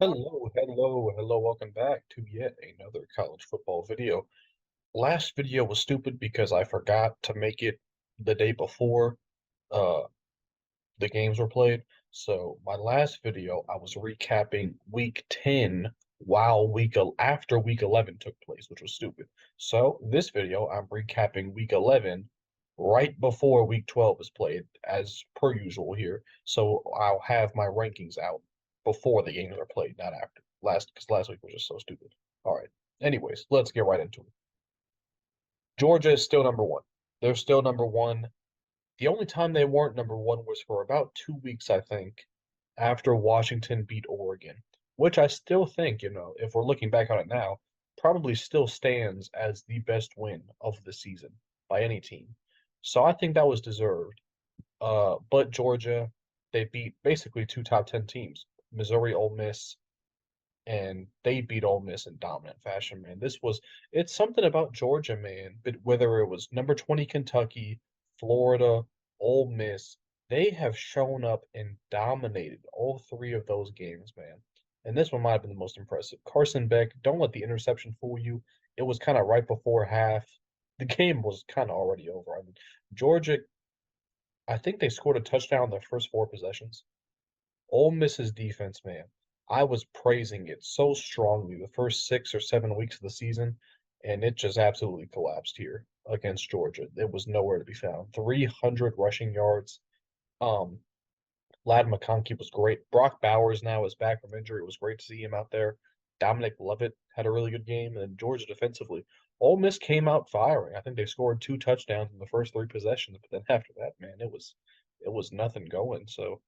Hello, welcome back to yet another college football video. Last video was stupid because I forgot to make it the day before uh the games were played. So my last video, I was recapping week 10 while after week 11 took place, which was stupid. So this video, I'm recapping week 11 right before week 12 is played, as per usual here. So I'll have my rankings out before the games are played, not after. Because last week was just so stupid. All right. Anyways, let's get right into it. Georgia is still number one. They're still number one. The only time they weren't number one was for about 2 weeks, I think, after Washington beat Oregon, which I still think, if we're looking back on it now, probably still stands as the best win of the season by any team. So I think that was deserved. But Georgia, they beat basically two top 10 teams, Missouri, Ole Miss, and they beat Ole Miss in dominant fashion, man. It's something about Georgia, man. But whether it was number 20 Kentucky, Florida, Ole Miss, they have shown up and dominated all three of those games, man. And this one might have been the most impressive. Carson Beck, don't let the interception fool you. It was kind of right before half. The game was kind of already over. I mean, Georgia, I think they scored a touchdown in their first four possessions. Ole Miss's defense, man, I was praising it so strongly the first 6 or 7 weeks of the season, and it just absolutely collapsed here against Georgia. It was nowhere to be found. 300 rushing yards. Um, Lad McConkey was great. Brock Bowers now is back from injury. It was great to see him out there. Dominic Lovett had a really good game, and Georgia defensively. Ole Miss came out firing. I think they scored two touchdowns in the first three possessions, but then after that, man, it was nothing going. So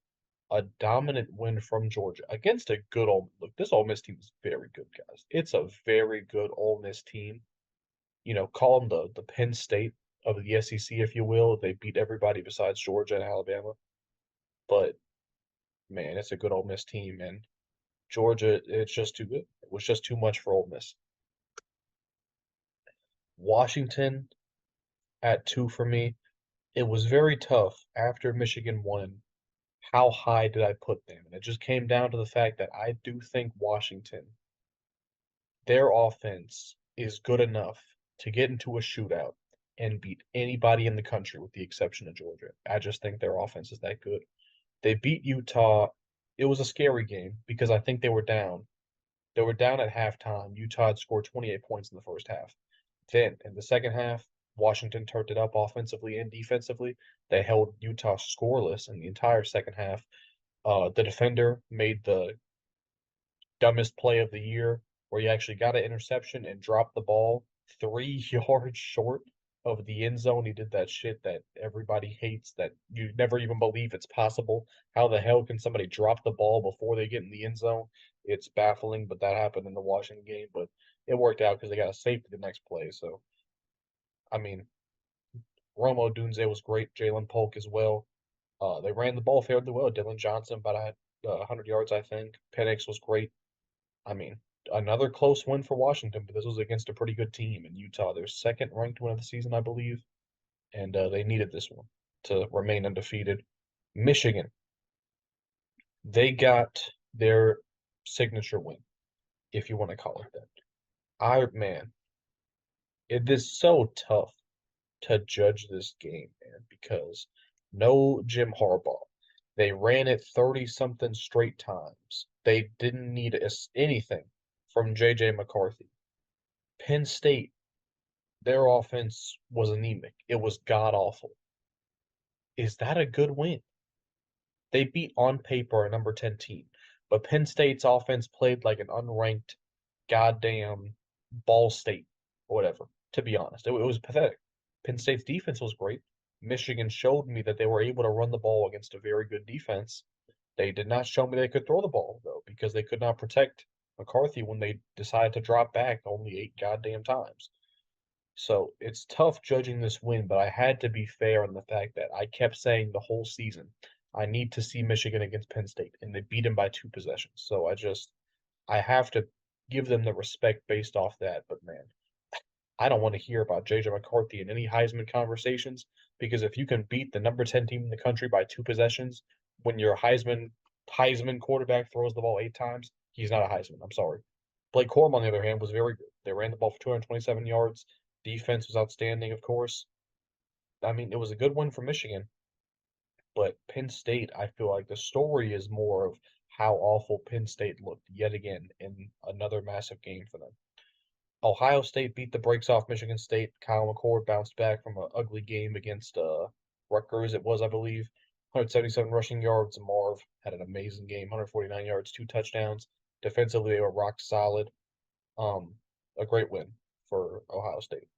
a dominant win from Georgia against a good Ole look. This Ole Miss team is very good, guys. It's a very good Ole Miss team. Call them the Penn State of the SEC, if you will. They beat everybody besides Georgia and Alabama. But man, it's a good Ole Miss team, and Georgia, it's just too good. It was just too much for Ole Miss. Washington at two for me. It was very tough after Michigan won. How high did I put them? And it just came down to the fact that I do think Washington, their offense is good enough to get into a shootout and beat anybody in the country with the exception of Georgia. I just think their offense is that good. They beat Utah. It was a scary game because I think they were down. They were down at halftime. Utah had scored 28 points in the first half. Then in the second half, Washington turned it up offensively and defensively. They held Utah scoreless in the entire second half. The defender made the dumbest play of the year where he actually got an interception and dropped the ball 3 yards short of the end zone. He did that shit that everybody hates that you never even believe it's possible. How the hell can somebody drop the ball before they get in the end zone? It's baffling, but that happened in the Washington game. But it worked out because they got a safety the next play. So, I mean, Rome Odunze was great. Jalen Polk as well. They ran the ball fairly well. Dylan Johnson about 100 yards, I think. Penix was great. I mean, another close win for Washington, but this was against a pretty good team in Utah. Their second ranked win of the season, I believe, and they needed this one to remain undefeated. Michigan, they got their signature win, if you want to call it that. Man, it is so tough to judge this game, man, because no Jim Harbaugh. They ran it 30 something straight times. They didn't need anything from JJ McCarthy. Penn State, their offense was anemic. It was god awful. Is that a good win? They beat on paper a number 10 team, but Penn State's offense played like an unranked goddamn Ball State or whatever, to be honest. It was pathetic. Penn State's defense was great. Michigan showed me that they were able to run the ball against a very good defense. They did not show me they could throw the ball, though, because they could not protect McCarthy when they decided to drop back only 8 goddamn times. So it's tough judging this win, but I had to be fair in the fact that I kept saying the whole season, I need to see Michigan against Penn State, and they beat him by two possessions. So I have to give them the respect based off that. But man, I don't want to hear about JJ McCarthy in any Heisman conversations because if you can beat the number 10 team in the country by two possessions when your Heisman quarterback throws the ball 8 times, He's not a Heisman. I'm sorry. Blake Corum, on the other hand, was very good. They ran the ball for 227 yards. Defense was outstanding, of course. I mean, it was a good win for Michigan, but Penn State, I feel like the story is more of how awful Penn State looked yet again in another massive game for them. Ohio State beat the brakes off Michigan State. Kyle McCord bounced back from an ugly game against Rutgers, it was, I believe. 177 rushing yards. Marv had an amazing game, 149 yards, 2 touchdowns. Defensively, they were rock solid. Um, a great win for Ohio State.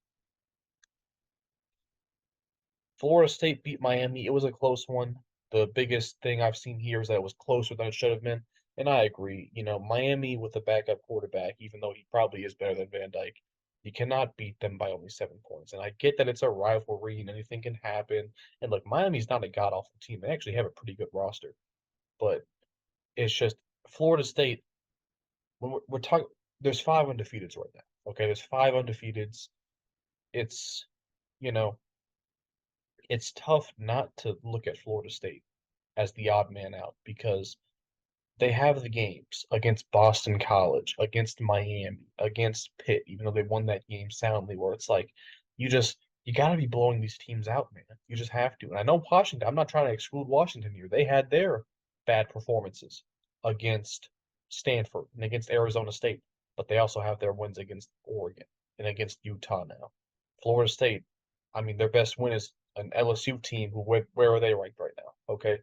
Florida State beat Miami. It was a close one. The biggest thing I've seen here is that it was closer than it should have been. And I agree. Miami with a backup quarterback, even though he probably is better than Van Dyke, you cannot beat them by only 7 points. And I get that it's a rivalry and anything can happen. And look, Miami's not a god awful team. They actually have a pretty good roster. But it's just Florida State, when we're talking, there's 5 undefeateds right now. Okay, there's 5 undefeateds. It's, you know, it's tough not to look at Florida State as the odd man out because they have the games against Boston College, against Miami, against Pitt, even though they won that game soundly, where it's like you got to be blowing these teams out, man. You just have to. And I know Washington, I'm not trying to exclude Washington here. They had their bad performances against Stanford and against Arizona State, but they also have their wins against Oregon and against Utah now. Florida State, I mean, their best win is an LSU team who where are they ranked right now? Okay.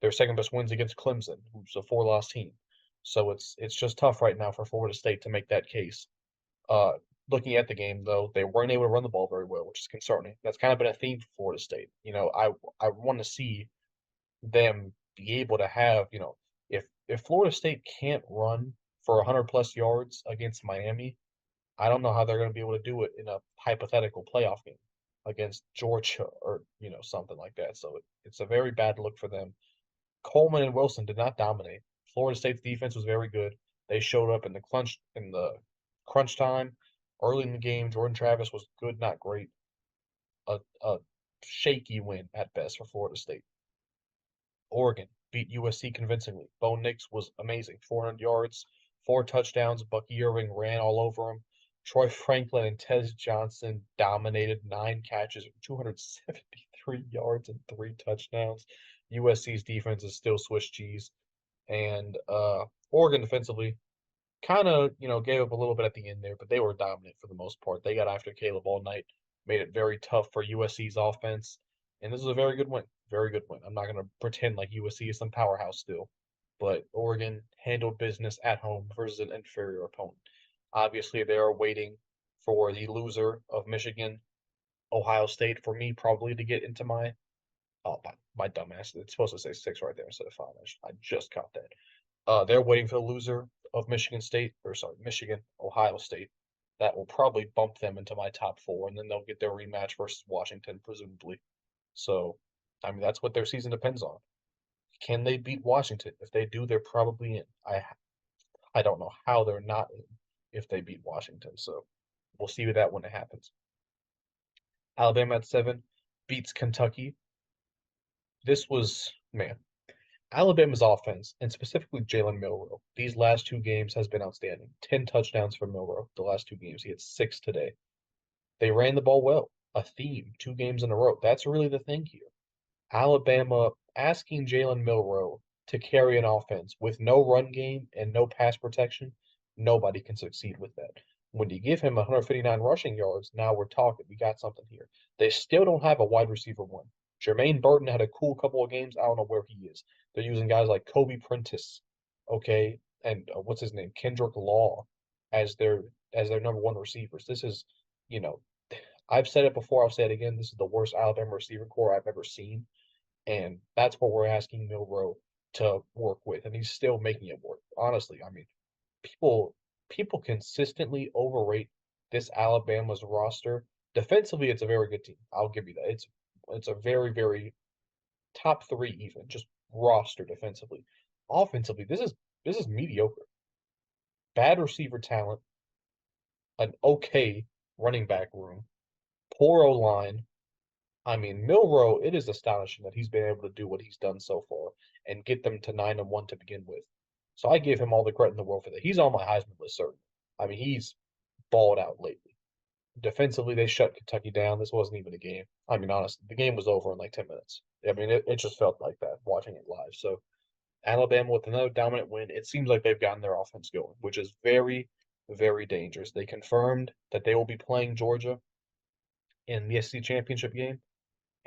Their second best wins against Clemson, who's a 4-loss team. So it's just tough right now for Florida State to make that case. Uh, Looking at the game though, they weren't able to run the ball very well, which is concerning. That's kind of been a theme for Florida State. I want to see them be able to have, if Florida State can't run for 100 plus yards against Miami, I don't know how they're going to be able to do it in a hypothetical playoff game against Georgia or something like that. So it's a very bad look for them. Coleman and Wilson did not dominate. Florida State's defense was very good. They showed up in the crunch time early in the game. Jordan Travis was good, not great. A shaky win at best for Florida State. Oregon beat USC convincingly. Bo Nix was amazing. 400 yards, 4 touchdowns. Bucky Irving ran all over him. Troy Franklin and Tez Johnson dominated 9 catches, 273 yards and 3 touchdowns. USC's defense is still Swiss cheese. And Oregon defensively kind of, gave up a little bit at the end there, but they were dominant for the most part. They got after Caleb all night, made it very tough for USC's offense. And this is a very good win. Very good win. I'm not going to pretend like USC is some powerhouse still, but Oregon handled business at home versus an inferior opponent. Obviously, they are waiting for the loser of Michigan, Ohio State, for me probably to get into my dumbass. It's supposed to say 6 right there instead of 5. I just caught that. They're waiting for the loser of Michigan State, or sorry, Michigan, Ohio State. That will probably bump them into my top 4, and then they'll get their rematch versus Washington, presumably. So, I mean, that's what their season depends on. Can they beat Washington? If they do, they're probably in. I don't know how they're not in if they beat Washington. So, we'll see that when it happens. Alabama at 7 beats Kentucky. This was, man, Alabama's offense, and specifically Jalen Milroe, these last 2 games has been outstanding. 10 touchdowns for Milroe the last 2 games. He had 6 today. They ran the ball well. A theme, 2 games in a row. That's really the thing here. Alabama asking Jalen Milroe to carry an offense with no run game and no pass protection, nobody can succeed with that. When you give him 159 rushing yards, now we're talking. We got something here. They still don't have a wide receiver 1. Jermaine Burton had a cool couple of games. I don't know where he is. They're using guys like Kobe Prentice, okay, and what's his name, Kendrick Law, as their number 1 receivers. This is, you know, I've said it before. I'll say it again. This is the worst Alabama receiver core I've ever seen. And that's what we're asking Milroe to work with, and he's still making it work. Honestly, I mean, people people consistently overrate this Alabama's roster. Defensively, it's a very good team. I'll give you that. It's a very, very top 3 even, just roster defensively. Offensively, this is mediocre. Bad receiver talent, an okay running back room, poor O line. I mean, Milroe, it is astonishing that he's been able to do what he's done so far and get them to 9-1 to begin with. So I give him all the credit in the world for that. He's on my Heisman list, certainly. I mean, he's balled out lately. Defensively, they shut Kentucky down. This wasn't even a game. I mean, honestly, the game was over in like 10 minutes. I mean, it just felt like that watching it live. So Alabama with another dominant win. It seems like they've gotten their offense going, which is very, very dangerous. They confirmed that they will be playing Georgia in the SEC championship game,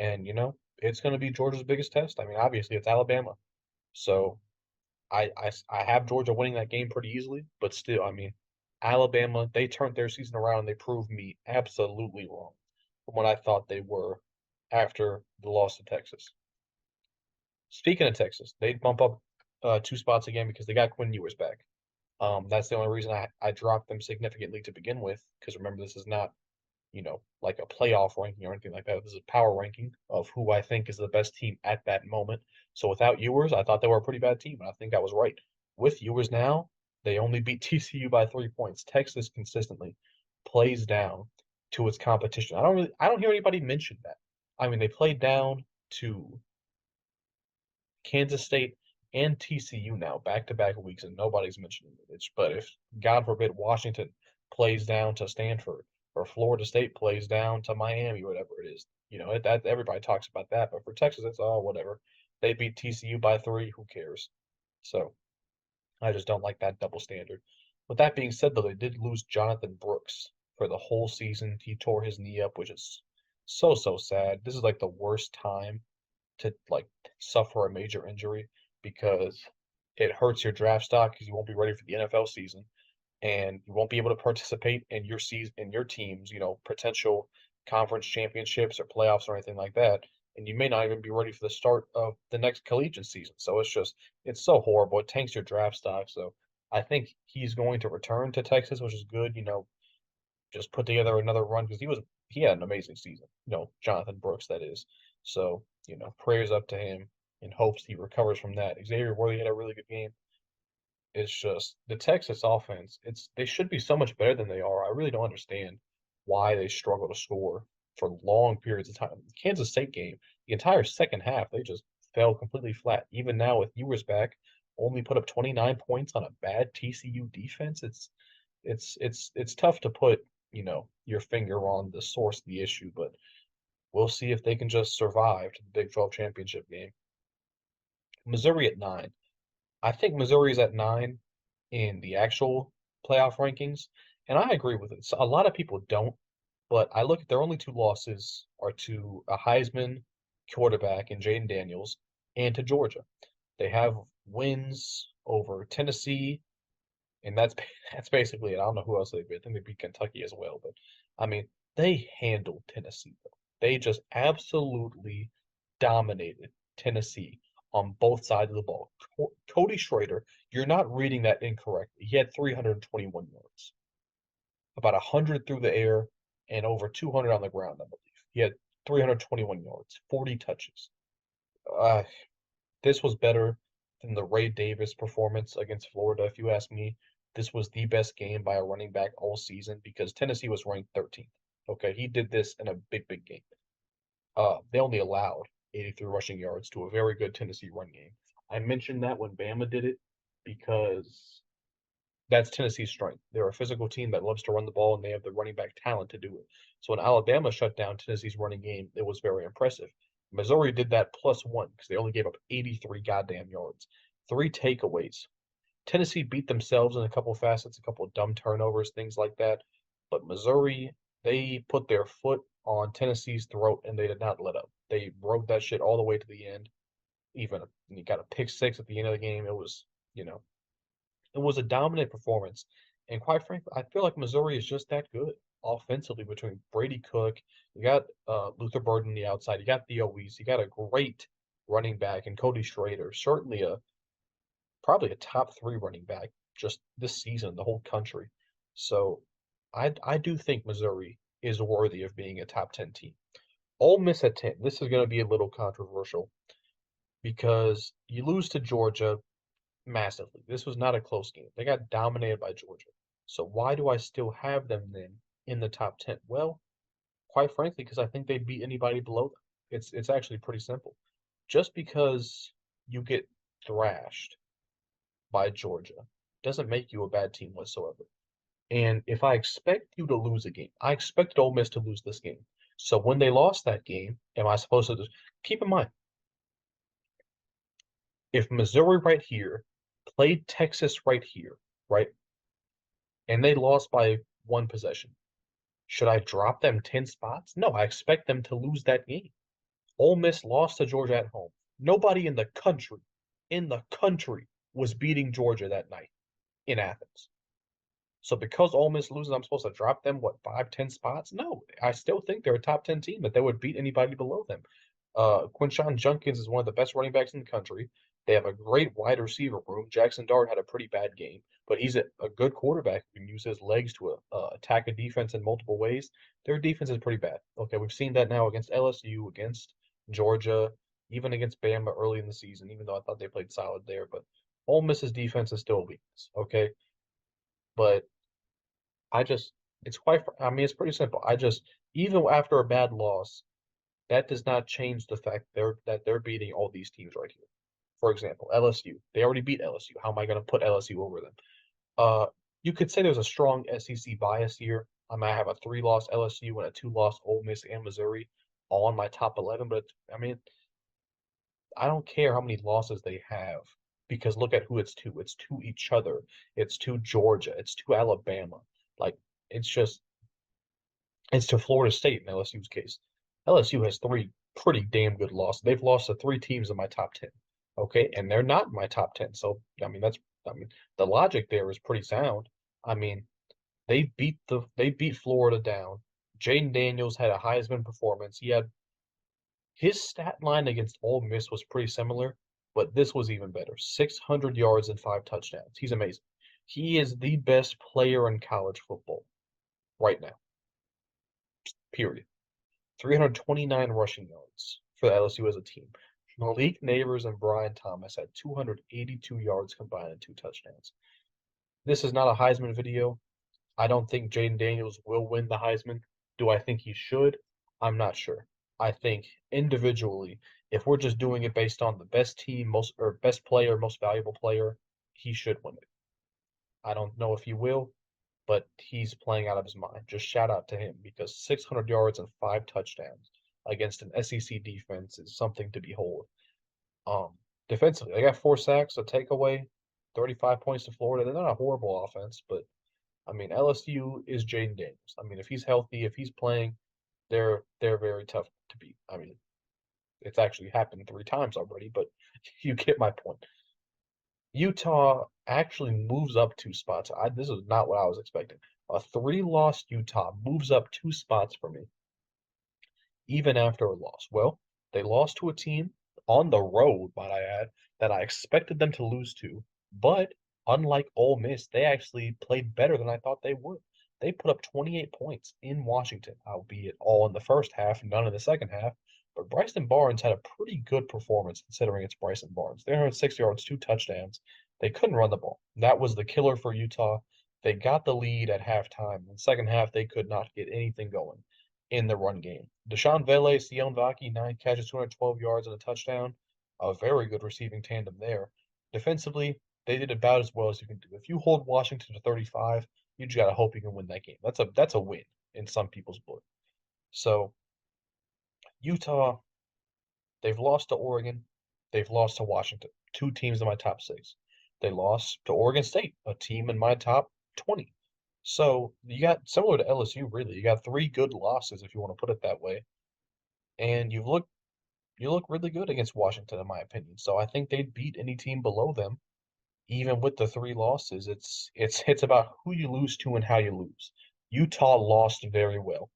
and it's going to be Georgia's biggest test. I mean, obviously it's Alabama, so I have Georgia winning that game pretty easily, but still, I mean, Alabama, they turned their season around and they proved me absolutely wrong from what I thought they were after the loss to Texas. Speaking of Texas, they bump up 2 spots again because they got Quinn Ewers back. That's the only reason I dropped them significantly to begin with, because remember, this is not, like a playoff ranking or anything like that. This is a power ranking of who I think is the best team at that moment. So without Ewers, I thought they were a pretty bad team, and I think I was right. With Ewers now, they only beat TCU by 3 points. Texas consistently plays down to its competition. I don't hear anybody mention that. I mean, they played down to Kansas State and TCU now back to back weeks, and nobody's mentioning it. But if God forbid Washington plays down to Stanford or Florida State plays down to Miami, whatever it is, that everybody talks about that. But for Texas, it's all whatever. They beat TCU by 3. Who cares? So I just don't like that double standard. With that being said, though, they did lose Jonathan Brooks for the whole season. He tore his knee up, which is so sad. This is like the worst time to like suffer a major injury because it hurts your draft stock because you won't be ready for the NFL season and you won't be able to participate in your season in your team's, potential conference championships or playoffs or anything like that. And you may not even be ready for the start of the next collegiate season. So it's so horrible. It tanks your draft stock. So I think he's going to return to Texas, which is good. Just put together another run because he had an amazing season. Jonathan Brooks, that is. So prayers up to him in hopes he recovers from that. Xavier Worthy had a really good game. It's just the Texas offense. They should be so much better than they are. I really don't understand why they struggle to score for long periods of time. The Kansas State game, the entire second half, they just fell completely flat. Even now with Ewers back, only put up 29 points on a bad TCU defense. It's tough to put your finger on the source of the issue, but we'll see if they can just survive to the Big 12 championship game. Missouri at 9. I think Missouri is at 9 in the actual playoff rankings, and I agree with it. So a lot of people don't, but I look at their only 2 losses are to a Heisman quarterback in Jaden Daniels and to Georgia. They have wins over Tennessee, and that's basically it. I don't know who else they beat. I think they beat Kentucky as well, but I mean, they handled Tennessee though. They just absolutely dominated Tennessee on both sides of the ball. Cody Schrader, you're not reading that incorrectly. He had 321 yards, about 100 through the air, and over 200 on the ground, I believe. He had 321 yards, 40 touches. Uh, this was better than the Ray Davis performance against Florida, if you ask me. This was the best game by a running back all season because Tennessee was ranked 13th. Okay, he did this in a big game. They only allowed 83 rushing yards to a very good Tennessee run game. I mentioned that when Bama did it because that's Tennessee's strength. They're a physical team that loves to run the ball, and they have the running back talent to do it. So when Alabama shut down Tennessee's running game, it was very impressive. Missouri did that +1 because they only gave up 83 goddamn yards. 3 takeaways. Tennessee beat themselves in a couple facets, a couple of dumb turnovers, things like that. But Missouri, they put their foot on Tennessee's throat and they did not let up. They rode that shit all the way to the end. Even you got a pick six at the end of the game. You know, it was a dominant performance. And quite frankly, I feel like Missouri is just that good offensively between Brady Cook, you got Luther Burden on the outside, you got Theo Wease, you got a great running back and Cody Schrader, certainly probably a top 3 running back just this season in the whole country. So I do think Missouri is worthy of being a top 10 team. Ole Miss at 10. This is going to be a little controversial because you lose to Georgia massively. This was not a close game. They got dominated by Georgia. So why do I still have them then in the top 10? Well, quite frankly, because I think they beat anybody below them. It's actually pretty simple. Just because you get thrashed by Georgia doesn't make you a bad team whatsoever. And if I expect you to lose a game, I expected Ole Miss to lose this game. So when they lost that game, am I supposed to just keep in mind if Missouri right here played Texas right here, right, and they lost by one possession, should I drop them 10 spots? No, I expect them to lose that game. Ole Miss lost to Georgia at home. Nobody in the country was beating Georgia that night in Athens. So because Ole Miss loses, I'm supposed to drop them, what, 5, 10 spots? No, I still think they're a top 10 team, that they would beat anybody below them. Quinshon Judkins is one of the best running backs in the country. They have a great wide receiver room. Jackson Dart had a pretty bad game, but he's a good quarterback who can use his legs to attack a defense in multiple ways. Their defense is pretty bad. Okay, we've seen that now against LSU, against Georgia, even against Bama early in the season, even though I thought they played solid there. But Ole Miss's defense is still a weakness. Okay, but I just it's quite I mean, it's pretty simple. I just even after a bad loss, that does not change the fact they're beating all these teams right here. For example, LSU. They already beat LSU. How am I going to put LSU over them? Uh, you could say there's a strong SEC bias here. I might have a 3-loss LSU and a 2-loss Ole Miss and Missouri all on my top 11, but I mean, I don't care how many losses they have because look at who it's to. It's to each other. It's to Georgia. It's to Alabama. Like it's just it's to Florida State in LSU's case. LSU has 3 pretty damn good losses. They've lost to 3 teams in my top 10. Okay, and they're not in my top 10. So I mean the logic there is pretty sound. I mean, they beat Florida down. Jaden Daniels had a Heisman performance. He had his stat line against Ole Miss was pretty similar, but this was even better. 600 yards and 5 touchdowns. He's amazing. He is the best player in college football right now. Period. 329 rushing yards for LSU as a team. Malik Neighbors and Brian Thomas had 282 yards combined and 2 touchdowns. This is not a Heisman video. I don't think Jaden Daniels will win the Heisman. Do I think he should? I'm not sure. I think individually, if we're just doing it based on the best team, most or best player, most valuable player, he should win it. I don't know if he will, but he's playing out of his mind. Just shout out to him because 600 yards and 5 touchdowns against an SEC defense is something to behold. Defensively, they got 4 sacks, a takeaway, 35 points to Florida. They're not a horrible offense, but I mean LSU is Jaden Daniels. I mean, if he's healthy, if he's playing, they're very tough to beat. I mean, it's actually happened 3 times already, but you get my point. Utah actually moves up 2 spots. This is not what I was expecting. A 3-loss Utah moves up 2 spots for me, even after a loss. Well, they lost to a team on the road, might I add, that I expected them to lose to. But unlike Ole Miss, they actually played better than I thought they would. They put up 28 points in Washington, albeit all in the first half, none in the second half. But Bryson Barnes had a pretty good performance considering it's Bryson Barnes. 306 yards, 2 touchdowns. They couldn't run the ball. That was the killer for Utah. They got the lead at halftime. In the second half, they could not get anything going in the run game. Deshaun Vele, Sion Vaki, 9 catches, 212 yards, and a touchdown. A very good receiving tandem there. Defensively, they did about as well as you can do. If you hold Washington to 35, you just gotta hope you can win that game. That's a win in some people's book. So Utah, they've lost to Oregon, they've lost to Washington, 2 teams in my top 6. They lost to Oregon State, a team in my top 20. So you got similar to LSU, really. You got 3 good losses, if you want to put it that way, and you look really good against Washington, in my opinion. So I think they'd beat any team below them, even with the 3 losses. It's about who you lose to and how you lose. Utah lost very well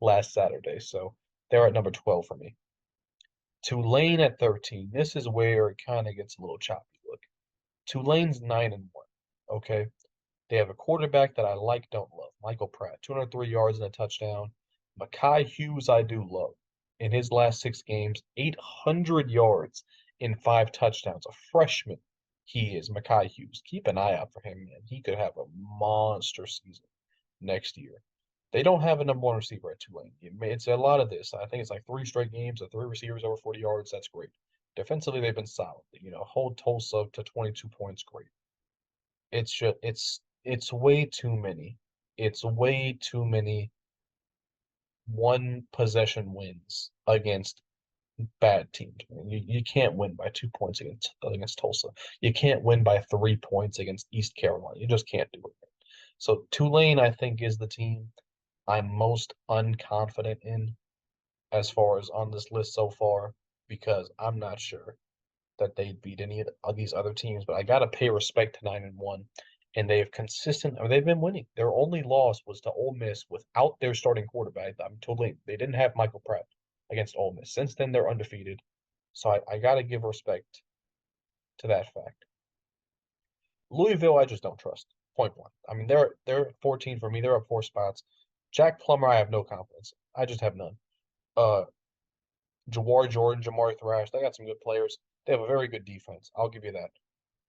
last Saturday, so they're at number 12 for me. Tulane at 13. This is where it kind of gets a little choppy. Look, Tulane's 9-1. Okay, they have a quarterback that I like, don't love. Michael Pratt, 203 yards and a touchdown. Mekhi Hughes, I do love. In his last 6 games, 800 yards in 5 touchdowns. A freshman, he is Mekhi Hughes. Keep an eye out for him, man. He could have a monster season next year. They don't have a number 1 receiver at Tulane. It's a lot of this. I think it's like 3 straight games of 3 receivers over 40 yards. That's great. Defensively, they've been solid. Hold Tulsa to 22 points, great. It's just it's way too many. It's way too many one possession wins against bad teams. You can't win by 2 points against Tulsa. You can't win by 3 points against East Carolina. You just can't do it. So Tulane, I think, is the team I'm most unconfident in as far as on this list so far because I'm not sure that they'd beat any of these other teams. But I gotta pay respect to 9-1, and they've been winning. Their only loss was to Ole Miss without their starting quarterback. I'm totally they didn't have Michael Pratt against Ole Miss. Since then, they're undefeated. So I gotta give respect to that fact. Louisville, I just don't trust. Point blank. I mean, they're at 14 for me. They're up 4 spots. Jack Plummer, I have no confidence. I just have none. Uh, Jawari Jordan, Jamari Thrash, they got some good players. They have a very good defense. I'll give you that.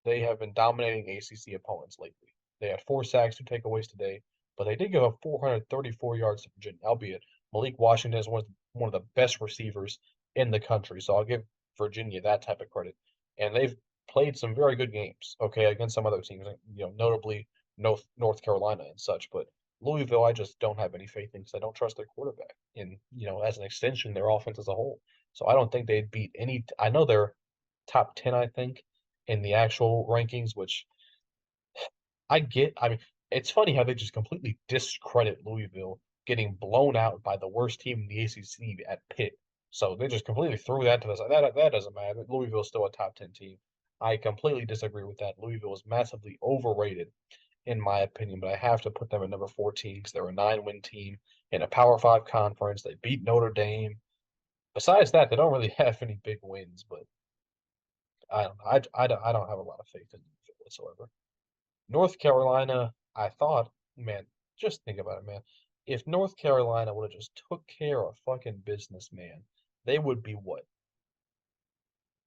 They have been dominating ACC opponents lately. They had 4 sacks, 2 takeaways today, but they did give up 434 yards to Virginia, albeit Malik Washington is one of the best receivers in the country. So I'll give Virginia that type of credit. And they've played some very good games, okay, against some other teams, notably North Carolina and such. But Louisville, I just don't have any faith in because I don't trust their quarterback. And, as an extension, their offense as a whole. So I don't think they'd beat any. I know they're top 10, I think, in the actual rankings, which I get. I mean, it's funny how they just completely discredit Louisville getting blown out by the worst team in the ACC at Pitt. So they just completely threw that to the side. That doesn't matter. Louisville's still a top 10 team. I completely disagree with that. Louisville is massively overrated, in my opinion, but I have to put them at number 14 because they're a 9-win team in a Power 5 conference. They beat Notre Dame. Besides that, they don't really have any big wins, but I don't know. I don't have a lot of faith in Louisville whatsoever. North Carolina, I thought, man, just think about it, man. If North Carolina would have just took care of fucking business, man, they would be what?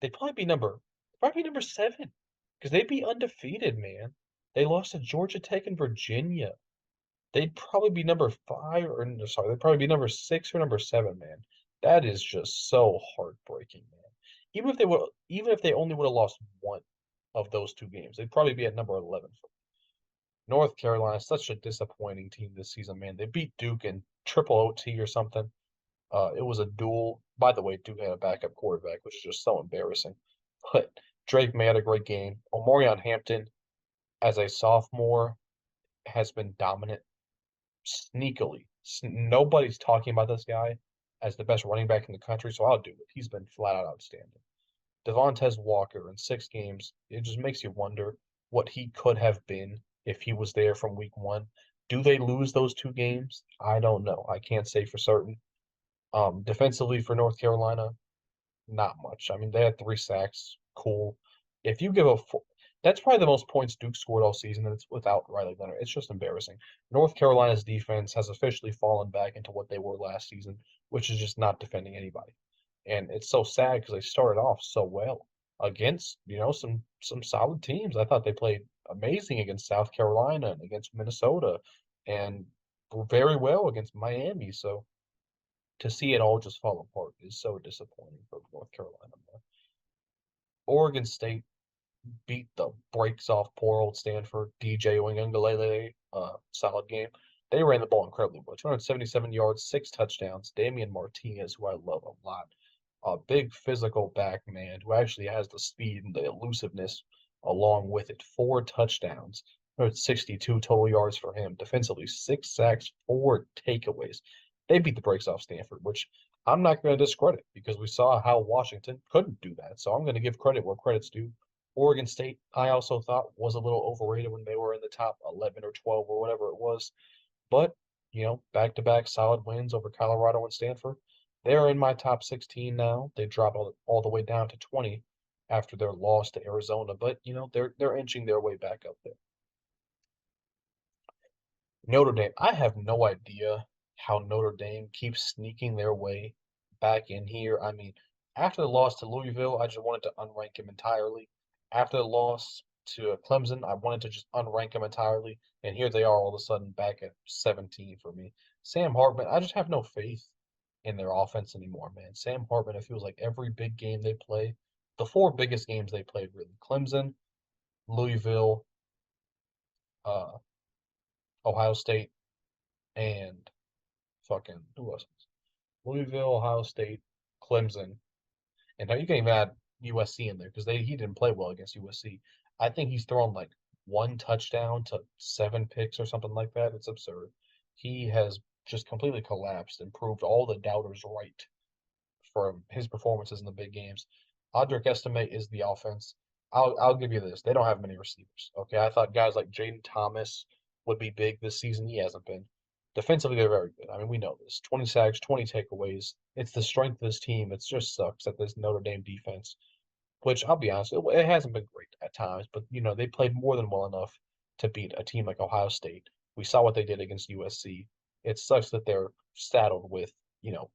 They'd probably be number 7, because they'd be undefeated, man. They lost to Georgia Tech and Virginia. They'd probably be number 5, or no, sorry, they'd probably be number 6 or number 7, man. That is just so heartbreaking, man. Even if they only would have lost one of those 2 games, they'd probably be at number 11 for North Carolina. Such a disappointing team this season, man. They beat Duke in triple OT or something. It was a duel. By the way, Duke had a backup quarterback, which is just so embarrassing. But Drake May had a great game. Omarion Hampton, as a sophomore, has been dominant sneakily. Nobody's talking about this guy as the best running back in the country, so I'll do it. He's been flat out outstanding. Devontae Walker in 6 games, it just makes you wonder what he could have been if he was there from week 1. Do they lose those 2 games? I don't know. I can't say for certain. Defensively for North Carolina, not much. I mean, they had 3 sacks. Cool. If you give that's probably the most points Duke scored all season, and it's without Riley Leonard. It's just embarrassing. North Carolina's defense has officially fallen back into what they were last season, which is just not defending anybody. And it's so sad because they started off so well against, some solid teams. I thought they played amazing against South Carolina and against Minnesota and very well against Miami. So to see it all just fall apart is so disappointing for North Carolina. Oregon State beat the brakes off poor old Stanford. DJ Uiagalelei, solid game. They ran the ball incredibly well. 277 yards, 6 touchdowns. Damian Martinez, who I love a lot, a big physical back man who actually has the speed and the elusiveness along with it. 4 touchdowns. 62 total yards for him. Defensively, 6 sacks, 4 takeaways. They beat the brakes off Stanford, which I'm not going to discredit because we saw how Washington couldn't do that. So I'm going to give credit where credit's due. Oregon State, I also thought was a little overrated when they were in the top 11 or 12 or whatever it was. But, back-to-back solid wins over Colorado and Stanford. They're in my top 16 now. They dropped all the way down to 20 after their loss to Arizona, but they're inching their way back up there. Notre Dame, I have no idea how Notre Dame keeps sneaking their way back in here. I mean, after the loss to Louisville, I just wanted to unrank him entirely. After the loss to Clemson, I wanted to just unrank him entirely. And here they are all of a sudden back at 17 for me. Sam Hartman, I just have no faith in their offense anymore, man. Sam Hartman, it feels like every big game they play, the four biggest games they played really: Clemson, Louisville, uh, Ohio State, and fucking who else? Louisville, Ohio State, Clemson, and now you can even add USC in there because he didn't play well against USC. I think he's thrown like one touchdown to seven picks or something like that. It's absurd. He has just completely collapsed and proved all the doubters right from his performances in the big games. Audric Estime is the offense. I'll give you this. They don't have many receivers. Okay. I thought guys like Jaden Thomas would be big this season. He hasn't been. Defensively, they're very good. I mean, we know this. 20 sacks, 20 takeaways. It's the strength of this team. It just sucks that this Notre Dame defense, which I'll be honest, it hasn't been great at times, but they played more than well enough to beat a team like Ohio State. We saw what they did against USC. It sucks that they're saddled with,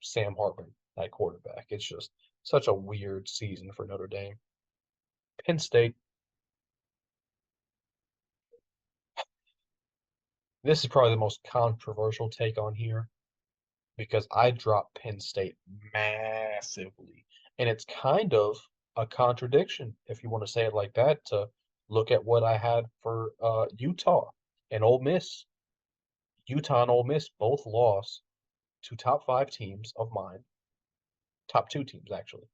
Sam Hartman at quarterback. It's just such a weird season for Notre Dame. Penn State, this is probably the most controversial take on here because I dropped Penn State massively. And it's kind of a contradiction, if you want to say it like that, to look at what I had for Utah and Ole Miss. Utah and Ole Miss both lost to top five teams of mine, top two teams actually.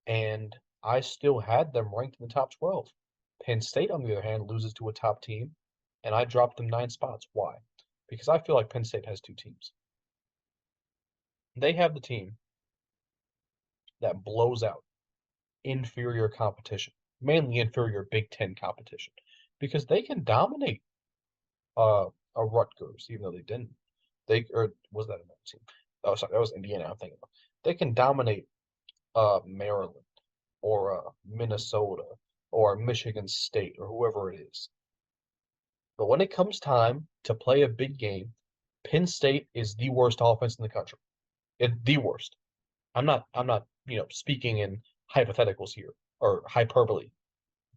And I still had them ranked in the top 12. Penn State, on the other hand, loses to a top team, and I dropped them 9 spots. Why? Because I feel like Penn State has two teams. They have the team that blows out inferior competition, mainly inferior Big Ten competition, because they can dominate a Rutgers, even though they didn't. Or was that another team? Oh, sorry, that was Indiana. I'm thinking of. They can dominate Maryland or Minnesota or Michigan State or whoever it is. But when it comes time to play a big game, Penn State is the worst offense in the country. The worst. I'm not, speaking in hypotheticals here or hyperbole.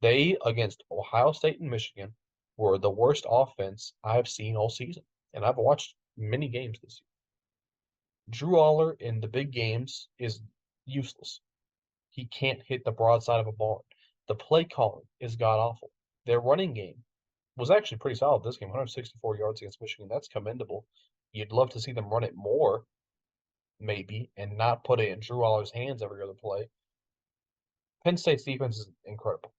They, against Ohio State and Michigan, were the worst offense I've seen all season. And I've watched many games this year. Drew Aller in the big games is useless. He can't hit the broadside of a barn. The play calling is god awful. Their running game was actually pretty solid this game, 164 yards against Michigan. That's commendable. You'd love to see them run it more, maybe, and not put it in Drew Aller's hands every other play. Penn State's defense is incredible.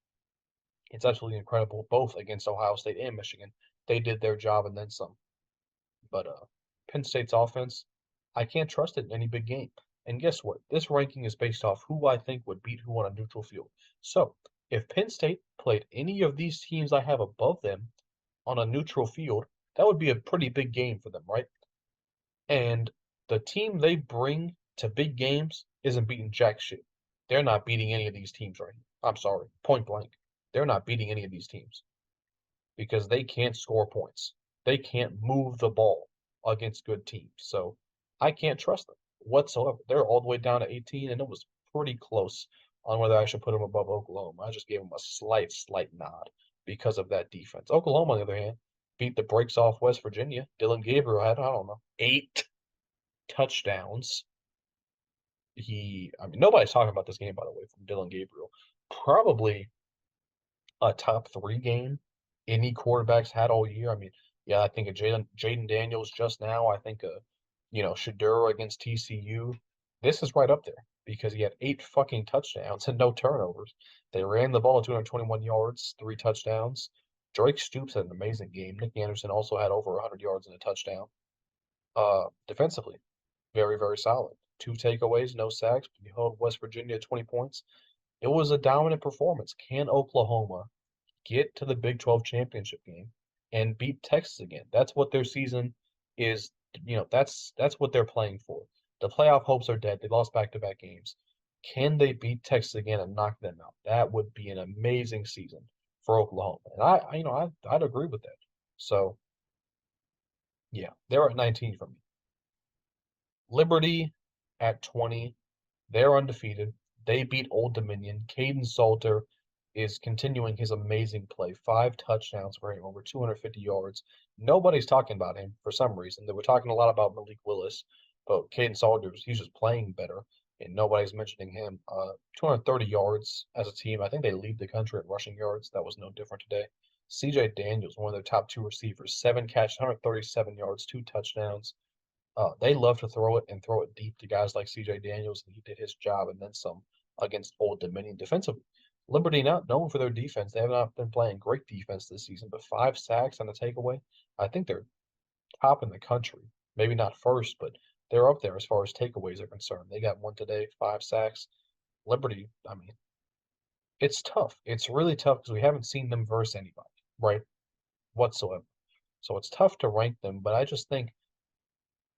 It's absolutely incredible, both against Ohio State and Michigan. They did their job and then some. But Penn State's offense, I can't trust it in any big game. And guess what? This ranking is based off who I think would beat who on a neutral field. So if Penn State played any of these teams I have above them on a neutral field, that would be a pretty big game for them, right? And the team they bring to big games isn't beating jack shit. They're not beating any of these teams right here. I'm sorry, point blank. They're not beating any of these teams because they can't score points. They can't move the ball against good teams. So I can't trust them whatsoever. They're all the way down to 18, and it was pretty close on whether I should put them above Oklahoma. I just gave them a slight nod because of that defense. Oklahoma, on the other hand, beat the brakes off West Virginia. Dillon Gabriel had, I don't know, 8 touchdowns. Nobody's talking about this game, by the way, from Dillon Gabriel. Probably a top 3 game any quarterbacks had all year. I mean, yeah, I think of Jaden Daniels just now. I think Shedeur against TCU. This is right up there because he had 8 fucking touchdowns and no turnovers. They ran the ball 221 yards, 3 touchdowns. Drake Stoops had an amazing game. Nick Anderson also had over 100 yards and a touchdown. Defensively, very, very solid. 2 takeaways, no sacks, but you held West Virginia 20 points. It was a dominant performance. Can Oklahoma get to the Big 12 championship game and beat Texas again? That's what their season is. That's what they're playing for. The playoff hopes are dead. They lost back-to-back games. Can they beat Texas again and knock them out? That would be an amazing season for Oklahoma. And I'd agree with that. So, yeah, they're at 19 for me. Liberty at 20. They're undefeated. They beat Old Dominion. Caden Salter is continuing his amazing play. 5 touchdowns for him, over 250 yards. Nobody's talking about him for some reason. They were talking a lot about Malik Willis, but Caden Salter, he's just playing better. and nobody's mentioning him. 230 yards as a team. I think they lead the country in rushing yards. That was no different today. C.J. Daniels, one of their top two receivers, 7 catches, 137 yards, 2 touchdowns. They love to throw it and throw it deep to guys like C.J. Daniels, and he did his job and then some against Old Dominion defensively. Liberty not known for their defense. They have not been playing great defense this season, but 5 sacks on a takeaway. I think they're top in the country. Maybe not first, but they're up there as far as takeaways are concerned. They got one today, 5 sacks. Liberty, I mean, it's tough. It's really tough because we haven't seen them versus anybody, right? Whatsoever. So it's tough to rank them, but I just think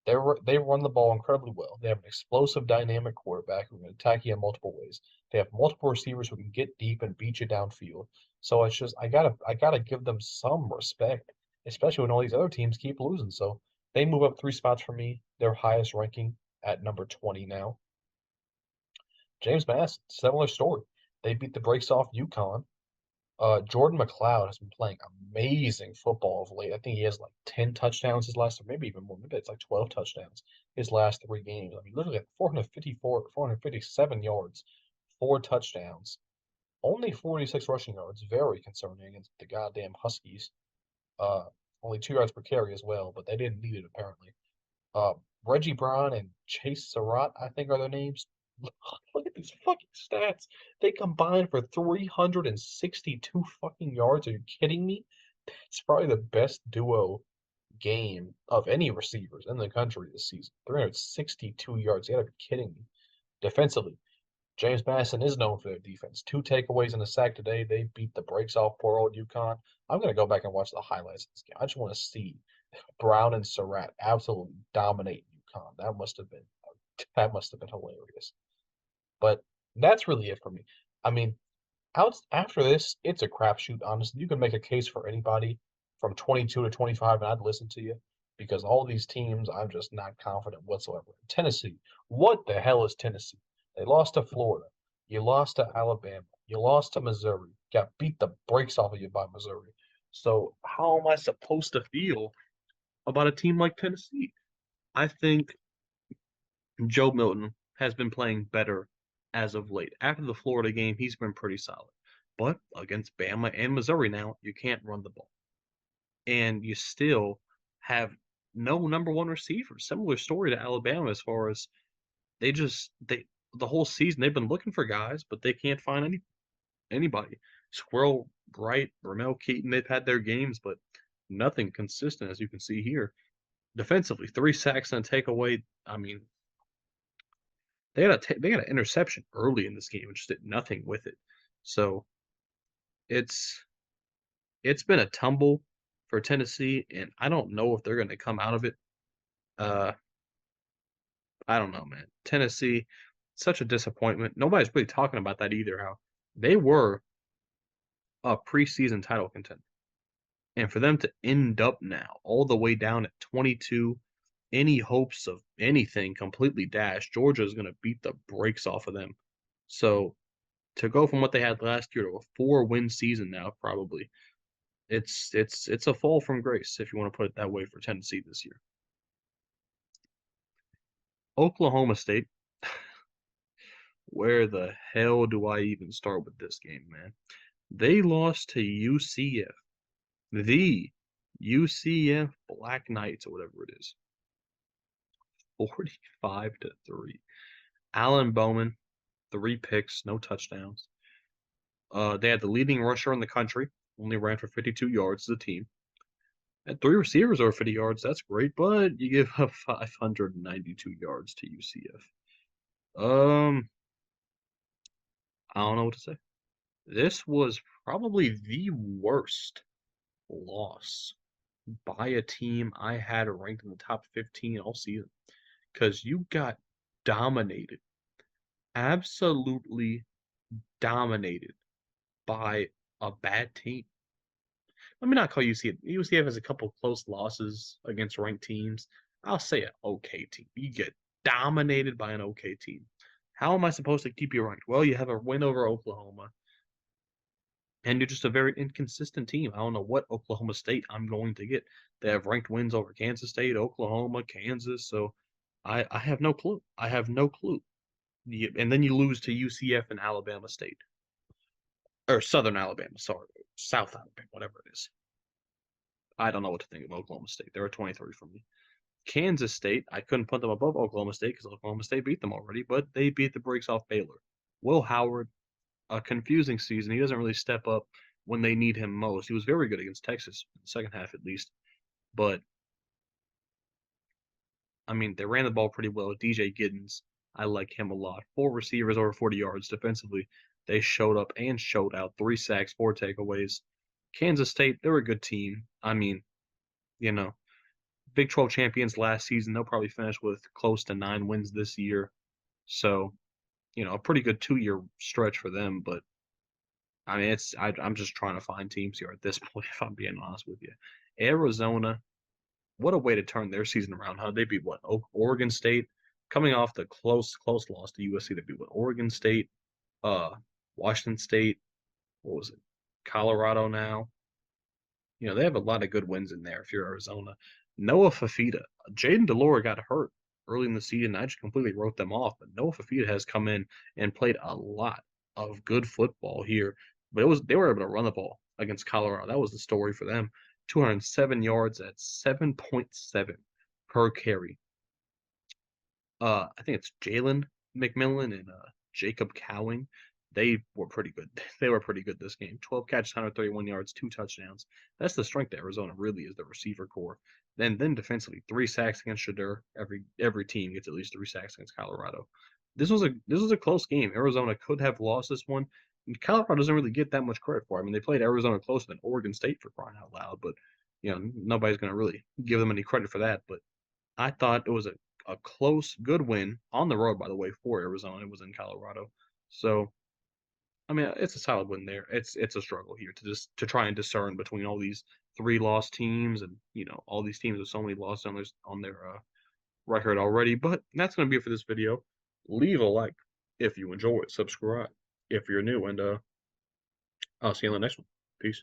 they run the ball incredibly well. They have an explosive, dynamic quarterback who can attack you in multiple ways. They have multiple receivers who can get deep and beat you downfield. So it's just I gotta give them some respect, especially when all these other teams keep losing. So they move up 3 spots for me. Their highest ranking at number 20 now. James Madison, similar story. They beat the brakes off UConn. Jordan McLeod has been playing amazing football of late. I think he has like 10 touchdowns his last, or maybe even more. Maybe it's like 12 touchdowns his last 3 games. I mean, literally like 454, 457 yards, 4 touchdowns, only 46 rushing yards. Very concerning against the goddamn Huskies. Uh, Only 2 yards per carry as well, but they didn't need it apparently. Uh, Reggie Brown and Chase Surratt, I think are their names. Look at these fucking stats. They combined for 362 fucking yards. Are you kidding me? It's probably the best duo game of any receivers in the country this season. 362 yards. You gotta be kidding me. Defensively, James Madison is known for their defense. 2 takeaways and a sack today. They beat the brakes off poor old UConn. I'm gonna go back and watch the highlights of this game. I just want to see Brown and Surratt absolutely dominate UConn. That must have been hilarious. But that's really it for me. I mean, after this, it's a crapshoot, honestly. You can make a case for anybody from 22 to 25, and I'd listen to you because all these teams, I'm just not confident whatsoever. Tennessee, what the hell is Tennessee? They lost to Florida. You lost to Alabama. You lost to Missouri. Got beat the brakes off of you by Missouri. So how am I supposed to feel about a team like Tennessee? I think Joe Milton has been playing better as of late. After the Florida game, he's been pretty solid. But against Bama and Missouri now, you can't run the ball. And you still have no number one receiver. Similar story to Alabama as far as they the whole season they've been looking for guys, but they can't find anybody. Squirrel Wright, Ramel Keaton, they've had their games, but nothing consistent as you can see here. Defensively, 3 sacks and a takeaway. I mean, they got an interception early in this game and just did nothing with it. So it's it's been a tumble for Tennessee, and I don't know if they're going to come out of it. Uh, I don't know, man. Tennessee, such a disappointment. Nobody's really talking about that either. How they were a preseason title contender, and for them to end up now all the way down at 22, any hopes of anything completely dashed. Georgia is going to beat the brakes off of them. So to go from what they had last year to a 4-win season now, probably it's a fall from grace if you want to put it that way for Tennessee this year. Oklahoma State, where the hell do I even start with this game, man? They lost to UCF, the UCF Black Knights or whatever it is, 45-3. Alan Bowman, 3 picks, no touchdowns. They had the leading rusher in the country, only ran for 52 yards as a team. Had 3 receivers over 50 yards, that's great, but you give up 592 yards to UCF. I don't know what to say. This was probably the worst loss by a team I had ranked in the top 15 all season because you got dominated, absolutely dominated by a bad team. Let me not call UCF. UCF has a couple close losses against ranked teams. I'll say an okay team. You get dominated by an okay team. How am I supposed to keep you ranked? Well, you have a win over Oklahoma, and you're just a very inconsistent team. I don't know what Oklahoma State I'm going to get. They have ranked wins over Kansas State, Oklahoma, Kansas. So I have no clue. I have no clue. and then you lose to UCF and Alabama State. Or Southern Alabama, sorry. South Alabama, whatever it is. I don't know what to think of Oklahoma State. They're a 23 for me. Kansas State, I couldn't put them above Oklahoma State because Oklahoma State beat them already, but they beat the brakes off Baylor. Will Howard, a confusing season. He doesn't really step up when they need him most. He was very good against Texas, in the second half at least. But, I mean, they ran the ball pretty well. DJ Giddens, I like him a lot. 4 receivers over 40 yards defensively. They showed up and showed out. 3 sacks, 4 takeaways. Kansas State, they're a good team. I mean, you know, Big 12 champions last season. They'll probably finish with close to 9 wins this year. So, a pretty good 2-year stretch for them. But, I mean, I'm just trying to find teams here at this point, if I'm being honest with you. Arizona, what a way to turn their season around, huh? They beat, what, Oregon State? Coming off the close loss to USC, they beat, what, Oregon State, Washington State, what was it, Colorado now? They have a lot of good wins in there if you're Arizona. Noah Fafita. Jaden Delora got hurt early in the season. I just completely wrote them off. But Noah Fafita has come in and played a lot of good football here. But they were able to run the ball against Colorado. That was the story for them. 207 yards at 7.7 per carry. I think it's Jalen McMillan and Jacob Cowing. They were pretty good. They were pretty good this game. 12 catches, 131 yards, 2 touchdowns. That's the strength of Arizona, really, is the receiver core. Then defensively, 3 sacks against Shedeur. Every team gets at least 3 sacks against Colorado. This was a close game. Arizona could have lost this one. And Colorado doesn't really get that much credit for it. I mean, they played Arizona closer than Oregon State, for crying out loud, but nobody's going to really give them any credit for that. But I thought it was a close, good win on the road, by the way, for Arizona. It was in Colorado. So, I mean, it's a solid win there. It's a struggle here to try and discern between all these 3 lost teams and all these teams with so many losses on their record already. But that's gonna be it for this video. Leave a like if you enjoy it. Subscribe if you're new, and I'll see you in the next one. Peace.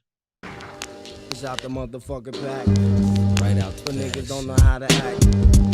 It's out the motherfucking back. Right out the niggas don't know how to act.